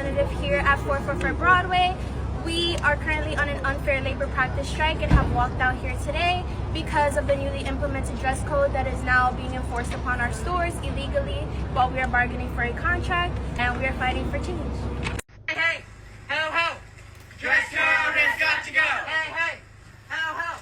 representative here at 444 Broadway. We are currently on an unfair labor practice strike and have walked out here today because of the newly implemented dress code that is now being enforced upon our stores illegally while we are bargaining for a contract, and we are fighting for change. Hey, hey, ho, ho, dress code has got to go. Hey, hey, ho, ho,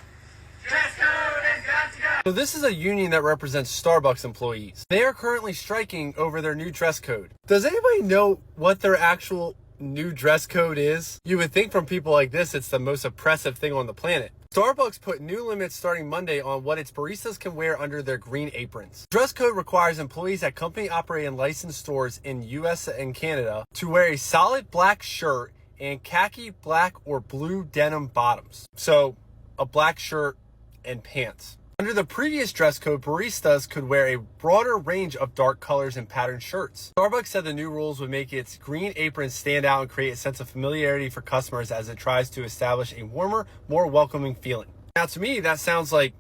dress code has got to go. So this is a union that represents Starbucks employees. They are currently striking over their new dress code. Does anybody know what their actual new dress code is? You would think from people like this, it's the most oppressive thing on the planet. Starbucks put new limits starting Monday on what its baristas can wear under their green aprons. Dress code requires employees at company-operated and licensed stores in US and Canada to wear a solid black shirt and khaki, black, or blue denim bottoms. So, a black shirt and pants. Under the previous dress code, baristas could wear a broader range of dark colors and patterned shirts. Starbucks said the new rules would make its green aprons stand out and create a sense of familiarity for customers as it tries to establish a warmer, more welcoming feeling. Now, to me, that sounds like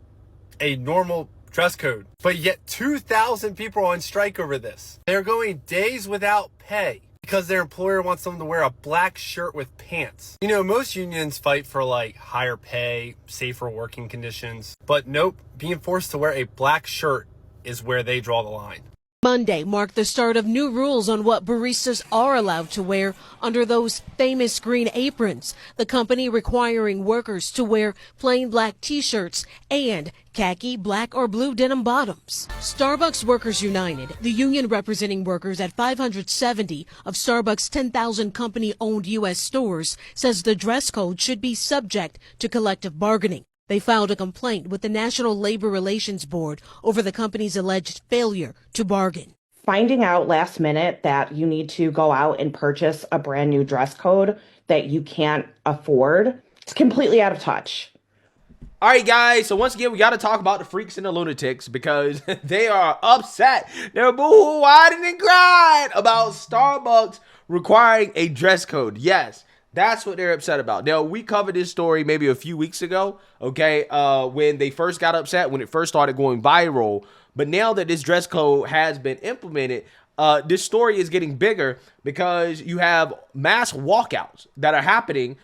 a normal dress code, but yet 2,000 people are on strike over this. They're going days without pay because their employer wants them to wear a black shirt with pants. You know, most unions fight for like higher pay, safer working conditions, but nope, being forced to wear a black shirt is where they draw the line. Monday marked the start of new rules on what baristas are allowed to wear under those famous green aprons, the company requiring workers to wear plain black t-shirts and khaki, black, or blue denim bottoms. Starbucks Workers United, the union representing workers at 570 of Starbucks' 10,000 company-owned U.S. stores, says the dress code should be subject to collective bargaining. They filed a complaint with the National Labor Relations Board over the company's alleged failure to bargain. Finding out last minute that you need to go out and purchase a brand new dress code that you can't afford, it's completely out of touch. All right, guys, so once again, we got to talk about the freaks and the lunatics because they are upset. They're boo-hoo-whining and crying about Starbucks requiring a dress code. Yes. That's what they're upset about. Now, we covered this story maybe a few weeks ago, okay, when they first got upset, when it first started going viral. But now that this dress code has been implemented, this story is getting bigger because you have mass walkouts that are happening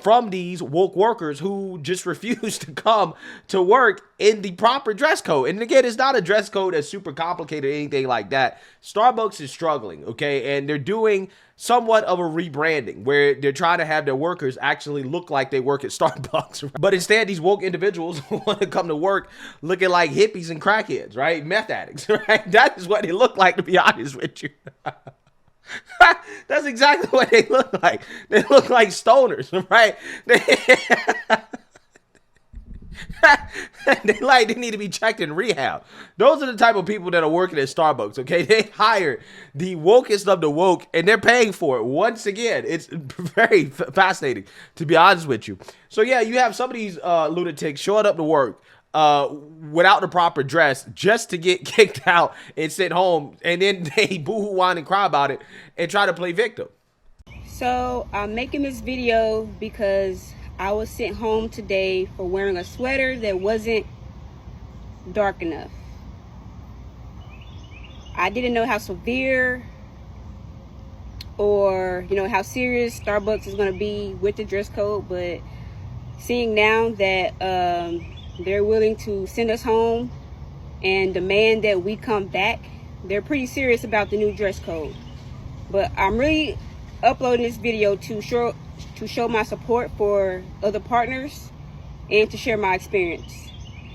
from these woke workers who just refuse to come to work in the proper dress code. And again, it's not a dress code that's super complicated or anything like that. Starbucks is struggling, okay? And they're doing somewhat of a rebranding where they're trying to have their workers actually look like they work at Starbucks. But instead, these woke individuals want to come to work looking like hippies and crackheads, right? Meth addicts, right? That is what they look like, to be honest with you. That's exactly what they look like. They look like stoners, right? They need to be checked in rehab. Those are the type of people that are working at Starbucks, okay? They hire the wokest of the woke, and they're paying for it. Once again, it's very fascinating, to be honest with you. So, yeah, you have some of these lunatics showing up to work without the proper dress just to get kicked out and sent home, and then they boo-hoo, whine, and cry about it and try to play victim. So I'm making this video because I was sent home today for wearing a sweater that wasn't dark enough. I didn't know how severe or, you know, how serious Starbucks is going to be with the dress code, but seeing now that they're willing to send us home and demand that we come back, they're pretty serious about the new dress code. But I'm really uploading this video to show my support for other partners and to share my experience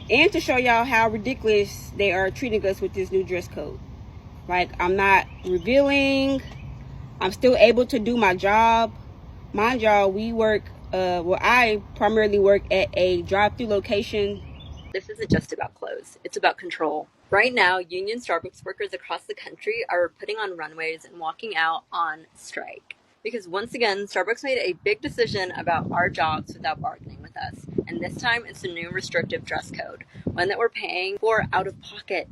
and to show y'all how ridiculous they are treating us with this new dress code. Like, I'm not revealing, I'm still able to do my job. Mind y'all, we work, I primarily work at a drive-through location. This isn't just about clothes, it's about control. Right now, union Starbucks workers across the country are putting on runways and walking out on strike. Because once again, Starbucks made a big decision about our jobs without bargaining with us. And this time, it's a new restrictive dress code, one that we're paying for out of pocket.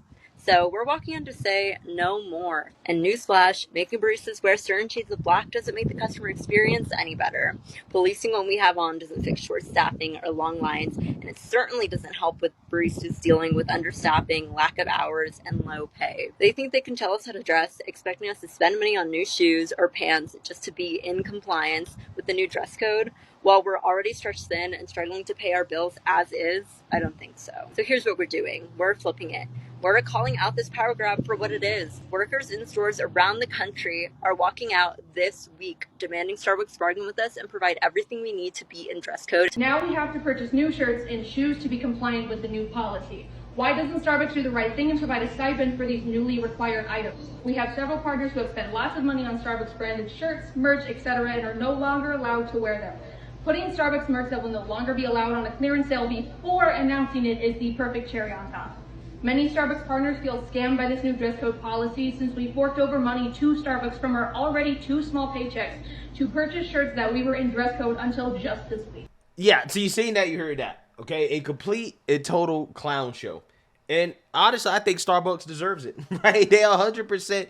So we're walking in to say no more. And newsflash, making baristas wear certain shades of black doesn't make the customer experience any better. Policing what we have on doesn't fix short staffing or long lines, and it certainly doesn't help with baristas dealing with understaffing, lack of hours, and low pay. They think they can tell us how to dress, expecting us to spend money on new shoes or pants just to be in compliance with the new dress code. While we're already stretched thin and struggling to pay our bills as is, I don't think so. So here's what we're doing. We're flipping it. We're calling out this power grab for what it is. Workers in stores around the country are walking out this week, demanding Starbucks bargain with us and provide everything we need to be in dress code. Now we have to purchase new shirts and shoes to be compliant with the new policy. Why doesn't Starbucks do the right thing and provide a stipend for these newly required items? We have several partners who have spent lots of money on Starbucks branded shirts, merch, etc. and are no longer allowed to wear them. Putting Starbucks merch that will no longer be allowed on a clearance sale before announcing it is the perfect cherry on top. Many Starbucks partners feel scammed by this new dress code policy since we forked over money to Starbucks from our already too small paychecks to purchase shirts that we were in dress code until just this week. Yeah, so you seen that, you heard that. Okay, a complete and total clown show. And honestly, I think Starbucks deserves it, right? They 100%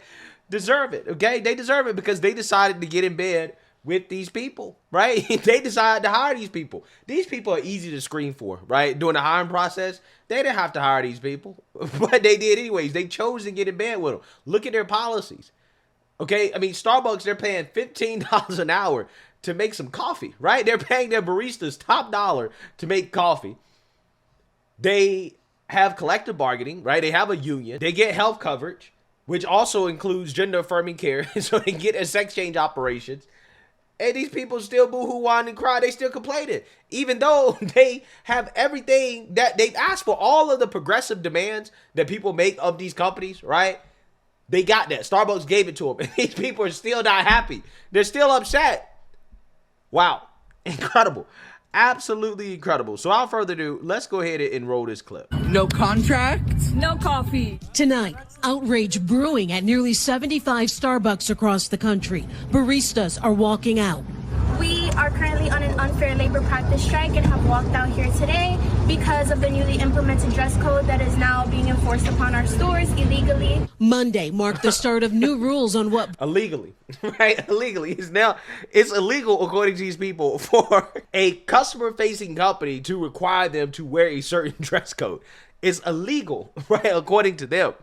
deserve it, okay? They deserve it because they decided to get in bed with these people, right? They decided to hire these people. These people are easy to screen for, right? During the hiring process, they didn't have to hire these people, but they did anyways. They chose to get in bed with them. Look at their policies, okay? I mean, Starbucks, they're paying $15 an hour to make some coffee, right? They're paying their baristas top dollar to make coffee. They have collective bargaining, right? They have a union. They get health coverage, which also includes gender affirming care. So they get a sex change operations. And these people still boo-hoo, whine, and cry. They still complaining. Even though they have everything that they've asked for, all of the progressive demands that people make of these companies, right? They got that. Starbucks gave it to them. And these people are still not happy. They're still upset. Wow. Incredible. Absolutely incredible. So without further ado, let's go ahead and roll this clip. No contract, no coffee. Tonight, outrage brewing at nearly 75 Starbucks across the country. Baristas are walking out. We are currently on an unfair labor practice strike and have walked out here today because of the newly implemented dress code that is now being enforced upon our stores illegally. Monday marked the start of new rules on what illegally, right? Illegally. It's illegal, according to these people, for a customer-facing company to require them to wear a certain dress code. It's illegal, right? According to them.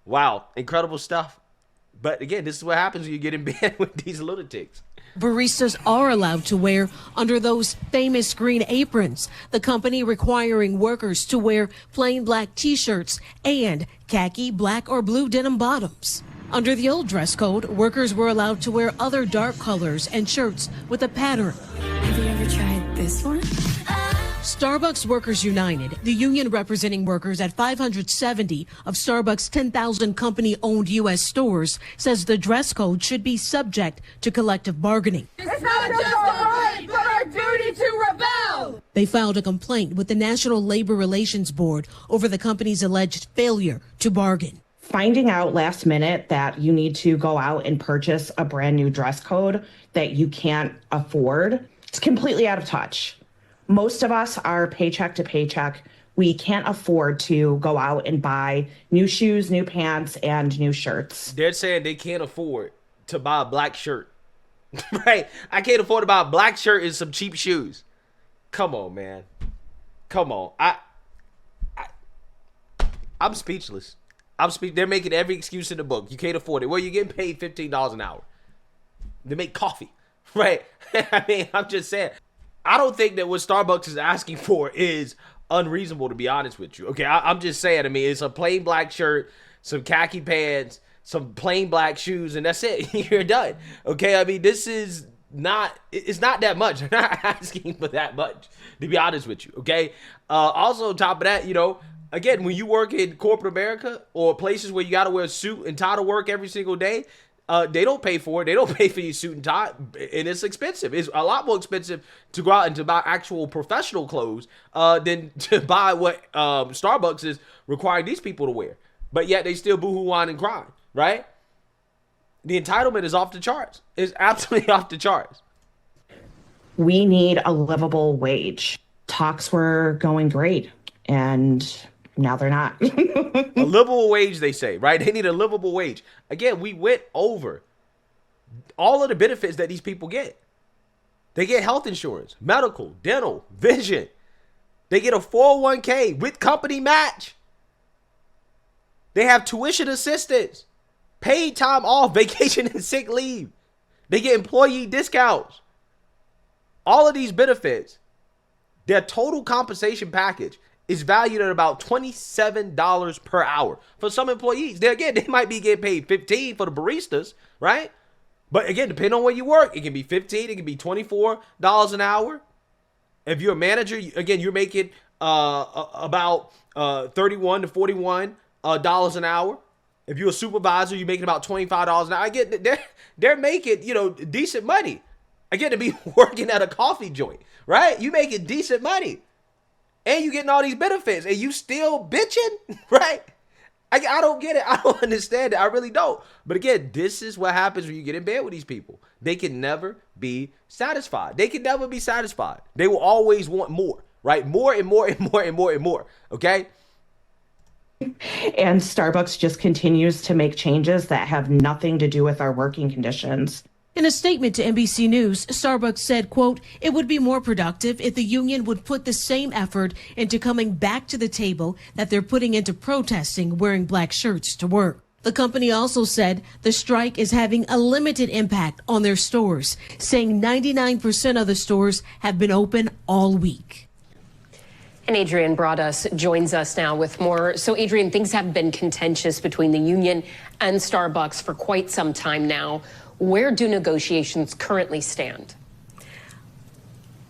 Wow, incredible stuff. But again, this is what happens when you get in bed with these lunatics. baristas are allowed to wear under those famous green aprons, the company requiring workers to wear plain black t-shirts and khaki, black, or blue denim bottoms. Under the old dress code, workers were allowed to wear other dark colors and shirts with a pattern. Have you ever tried this one? Starbucks Workers United, the union representing workers at 570 of Starbucks' 10,000 company-owned U.S. stores, says the dress code should be subject to collective bargaining. It's not just our right, but our duty to rebel. They filed a complaint with the National Labor Relations Board over the company's alleged failure to bargain. Finding out last minute that you need to go out and purchase a brand new dress code that you can't afford, it's completely out of touch. Most of us are paycheck to paycheck. We can't afford to go out and buy new shoes, new pants, and new shirts. They're saying they can't afford to buy a black shirt. Right? I can't afford to buy a black shirt and some cheap shoes. Come on, man. Come on. I'm speechless. They're making every excuse in the book. You can't afford it. Well, you're getting paid $15 an hour. They make coffee. Right? I mean, I'm just saying. I don't think that what Starbucks is asking for is unreasonable, to be honest with you. Okay, I'm just saying. I mean, it's a plain black shirt, some khaki pants, some plain black shoes, and that's it. You're done. Okay, I mean, this is not, it's not that much. They're not asking for that much, to be honest with you. Okay, also on top of that, you know, again, when you work in corporate America or places where you got to wear a suit and tie to work every single day, they don't pay for it. They don't pay for your suit and tie, and it's expensive. It's a lot more expensive to go out and to buy actual professional clothes than to buy what Starbucks is requiring these people to wear. But yet they still boohoo, whine, and cry, right? The entitlement is off the charts. It's absolutely off the charts. We need a livable wage. Talks were going great, and Now they're not. A livable wage, they say, right? They need a livable wage. Again, we went over all of the benefits that these people get. They get health insurance, medical, dental, vision. They get a 401k with company match. They have tuition assistance, paid time off, vacation and sick leave. They get employee discounts. All of these benefits, their total compensation package is valued at about $27 per hour. For some employees, they might be getting paid $15 for the baristas, right? But again, depending on where you work, it can be $15, it can be $24 an hour. If you're a manager, again, you're making about $31 to $41 an hour. If you're a supervisor, you're making about $25 an hour. Again, they're making, decent money. Again, to be working at a coffee joint, right? You making decent money. And you getting all these benefits and you still bitching, right? I don't get it. I don't understand it. I really don't. But again, this is what happens when you get in bed with these people. They can never be satisfied. They can never be satisfied. They will always want more, right? More and more and more and more and more, okay? And Starbucks just continues to make changes that have nothing to do with our working conditions. In a statement to NBC News, Starbucks said, quote, it would be more productive if the union would put the same effort into coming back to the table that they're putting into protesting wearing black shirts to work. The company also said the strike is having a limited impact on their stores, saying 99% of the stores have been open all week. And Adrian Broaddus joins us now with more. So, Adrian, things have been contentious between the union and Starbucks for quite some time now. Where do negotiations currently stand?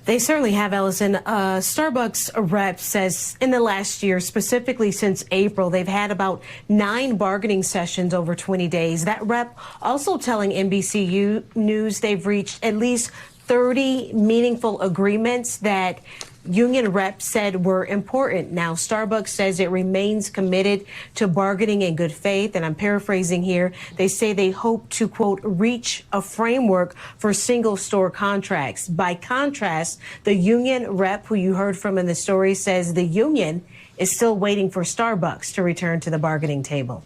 They certainly have, Ellison. Starbucks rep says in the last year, specifically since April, they've had about 9 bargaining sessions over 20 days. That rep also telling NBC News they've reached at least 30 meaningful agreements that union reps said were important. Now, Starbucks says it remains committed to bargaining in good faith, and I'm paraphrasing here. They say they hope to, quote, reach a framework for single store contracts. By contrast, the union rep who you heard from in the story says the union is still waiting for Starbucks to return to the bargaining table.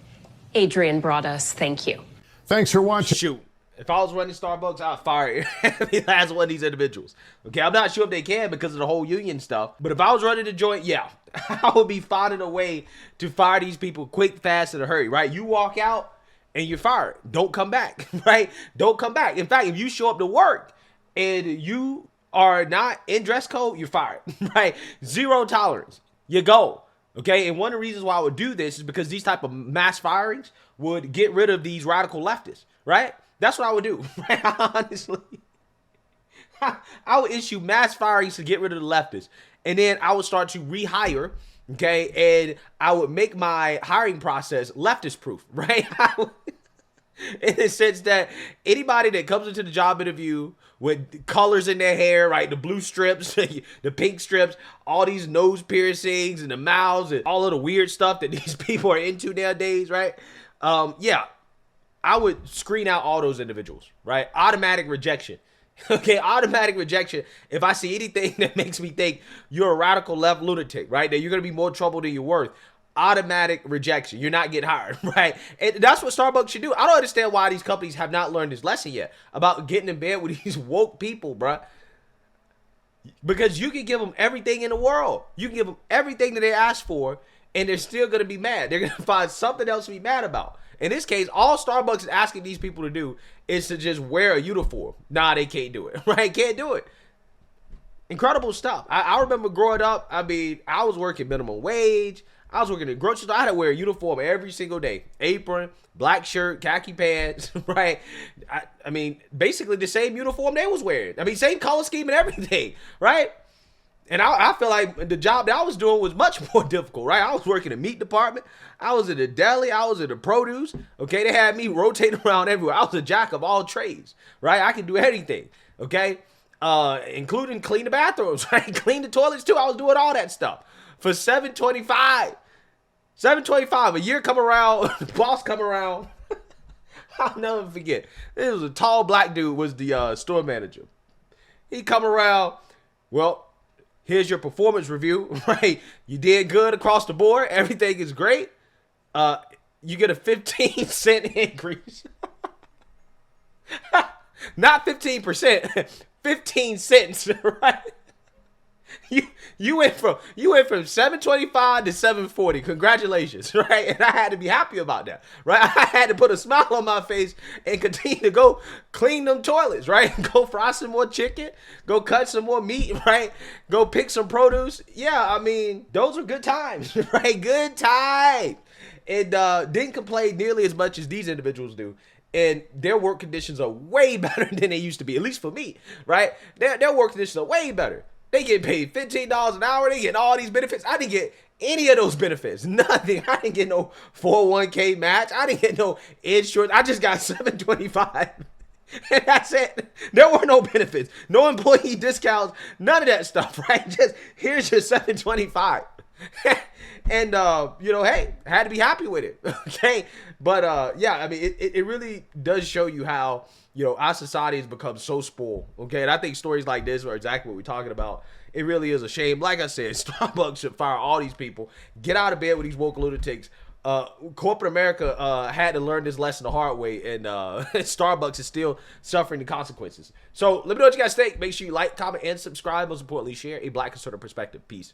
Adrian Broaddus, thank you. Thanks for watching. Shoot. If I was running Starbucks, I'd fire every last one of these individuals. Okay, I'm not sure if they can because of the whole union stuff. But if I was running the joint, yeah, I would be finding a way to fire these people quick, fast, in a hurry, right? You walk out and you're fired. Don't come back, right? Don't come back. In fact, if you show up to work and you are not in dress code, you're fired, right? Zero tolerance. You go. Okay, and one of the reasons why I would do this is because these type of mass firings would get rid of these radical leftists, right? That's what I would do, right? Honestly. I would issue mass firings to get rid of the leftists. And then I would start to rehire, okay? And I would make my hiring process leftist proof, right? In the sense that anybody that comes into the job interview with colors in their hair, right? The blue strips, the pink strips, all these nose piercings and the mouths and all of the weird stuff that these people are into nowadays, right? Yeah. I would screen out all those individuals, right? Automatic rejection. Okay, automatic rejection. If I see anything that makes me think you're a radical left lunatic, right? That you're going to be more trouble than you're worth. Automatic rejection. You're not getting hired, right? And that's what Starbucks should do. I don't understand why these companies have not learned this lesson yet about getting in bed with these woke people, bruh. Because you can give them everything in the world. You can give them everything that they ask for, and they're still going to be mad. They're going to find something else to be mad about. In this case, all Starbucks is asking these people to do is to just wear a uniform. Nah, they can't do it, right? Can't do it. Incredible stuff. I remember growing up, I mean, I was working minimum wage. I was working at a grocery store. I had to wear a uniform every single day. Apron, black shirt, khaki pants, right? I mean, basically the same uniform they was wearing. I mean, same color scheme and everything, right? And I feel like the job that I was doing was much more difficult, right? I was working in the meat department. I was in the deli. I was in the produce. Okay, they had me rotating around everywhere. I was a jack of all trades, right? I could do anything, okay? Including clean the bathrooms, right? Clean the toilets too. I was doing all that stuff for $7.25. $7.25. A year come around, the boss come around. I'll never forget. It was a tall black dude was the store manager. He come around, well, here's your performance review, right? You did good across the board. Everything is great. You get a 15-cent increase. Not 15%, 15 cents, right? You went from 725 to 740. Congratulations, right? And I had to be happy about that, right? I had to put a smile on my face and continue to go clean them toilets, right? Go fry some more chicken, go cut some more meat, right? Go pick some produce. Yeah, I mean, those were good times, right? Good times. And didn't complain nearly as much as these individuals do. And their work conditions are way better than they used to be, at least for me, right? Their work conditions are way better. They get paid $15 an hour. They get all these benefits. I didn't get any of those benefits. Nothing. I didn't get no 401k match. I didn't get no insurance. I just got $725. And that's it. There were no benefits, no employee discounts, none of that stuff, right? Just here's your $725. And you know, hey, I had to be happy with it. Okay. But yeah, I mean, it really does show you how, you know, our society has become so spoiled. Okay. And I think stories like this are exactly what we're talking about. It really is a shame. Like I said, Starbucks should fire all these people, get out of bed with these woke lunatics. Corporate America had to learn this lesson the hard way, and Starbucks is still suffering the consequences. So let me know what you guys think. Make sure you like, comment, and subscribe. Most importantly, share a Black conservative perspective. Peace.